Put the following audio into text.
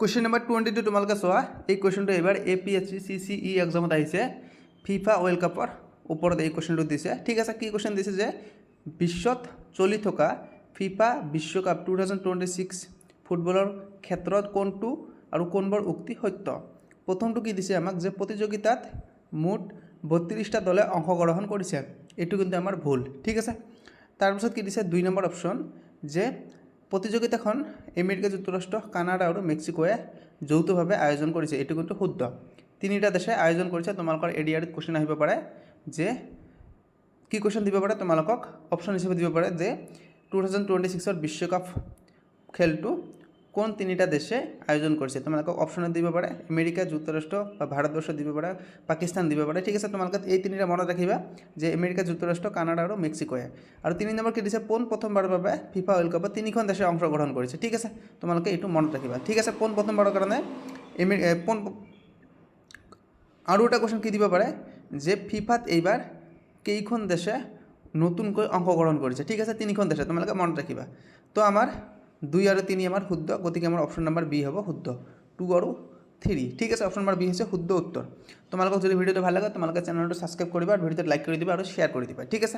Question number 22 তোমালোকে চোৱা। এই কুৱেশ্যনটো এইবাৰ APSC CCE এক্সামত আহিছে। ফিফা ৱৰ্ল্ড কাপৰ ওপৰত এই কুৱেশ্যনটো দিছে। ঠিক আছে, কি কুৱেশ্যন দিছে যে বিশ্বত চলি থকা ফিফা বিশ্বকাপ 2026 ফুটবলৰ ক্ষেত্ৰত কোনটো আৰু কোনবোৰ উক্তি সত্য। প্ৰথমটো কি দিছে আমাক যে প্ৰতিযোগিতাত মুঠ 32টা দলে অংশগ্ৰহণ কৰিছে, এইটো কিন্তু আমাৰ ভুল। ঠিক আছে, তাৰপিছত কি দিছে 2 নম্বৰ অপশ্যন যে প্ৰতিযোগিতাখন আমেৰিকা যুক্তৰাষ্ট্ৰ, কানাডা আৰু মেক্সিকোৱে যৌথভাৱে আয়োজন কৰিছে, এইটো কিন্তু শুদ্ধ। 3টা দেশে আয়োজন কৰিছে। তোমালোকৰ এডিআৰত কুৱেশ্যন আহিব পাৰে যে কি কুৱেশ্যন দিব পাৰে, তোমালোকক অপশ্যন হিচাপে দিব পাৰে যে 2026 বিশ্বকাপ খেলটো কোন 3টা দেশে আয়োজন কৰিছে। তোমালোকক অপশ্যনত দিব পাৰে আমেৰিকা যুক্তৰাষ্ট্ৰ বা ভাৰতবৰ্ষ দিব পাৰে, পাকিস্তান দিব পাৰে। ঠিক আছে, তোমালোকে এই 3টা মনত ৰাখিবা যে আমেৰিকা যুক্তৰাষ্ট্ৰ, কানাডা আৰু মেক্সিকোৱে। আৰু 3 নম্বৰ কি দিছে পোন প্ৰথমবাৰৰ বাবে ফিফা ৱৰ্ল্ড কাপত 3খন দেশে অংশগ্ৰহণ কৰিছে। ঠিক আছে, তোমালোকে এইটো মনত ৰাখিবা। ঠিক আছে, পোন প্ৰথমবাৰৰ কাৰণে আৰু এটা কুৱেশ্যন কি দিব পাৰে যে ফিফাত এইবাৰ কেইখন দেশে নতুনকৈ অংশগ্ৰহণ কৰিছে। ঠিক আছে, 3খন দেশে, তোমালোকে মনত ৰাখিবা। তো আমাৰ 2 আৰু 3 আমাৰ শুদ্ধ, গতিকে আমাৰ অপশ্যন নম্বৰ বি হ'ব শুদ্ধ। 2 আৰু 3, ঠিক আছে, অপশ্যন নম্বৰ বি হৈছে শুদ্ধ উত্তৰ। তোমালোকক যদি ভিডিঅ'টো ভাল লাগে তোমালোকে চেনেলটো ছাবস্ক্ৰাইব কৰিবা, ভিডিঅ'টো লাইক কৰি দিবা আৰু শ্বেয়াৰ কৰি দিবা। ঠিক আছে।